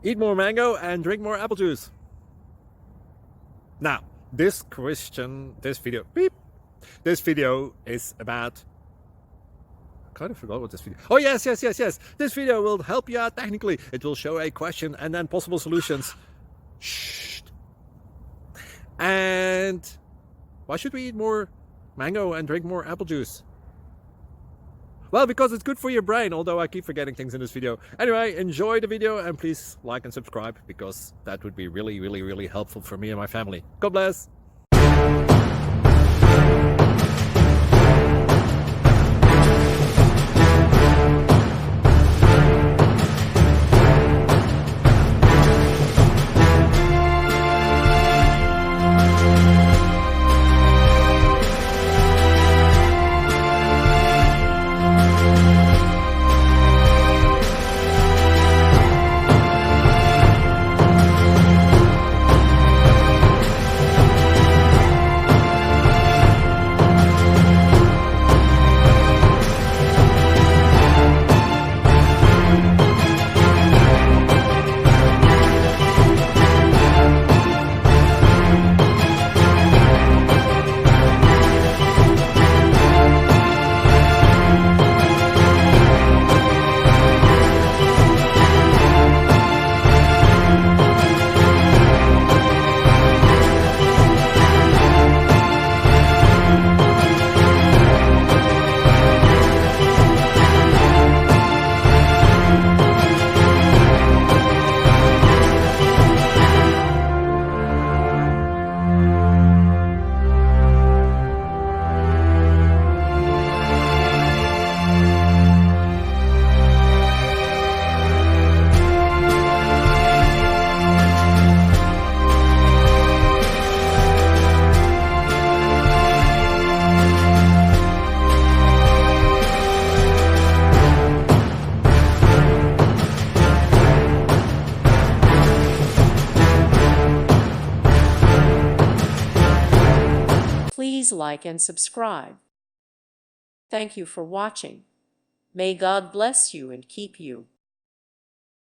Eat more mango and drink more apple juice. Now, this video is about... I kind of forgot what this video... Oh, yes. This video will help you out technically. It will show a question and then possible solutions. Shh. And why should we eat more mango and drink more apple juice? Well, because it's good for your brain, although I keep forgetting things in this video. Anyway, enjoy the video and please like and subscribe, because that would be really helpful for me and my family. God bless! Please like and subscribe. Thank you for watching. May God bless you and keep you.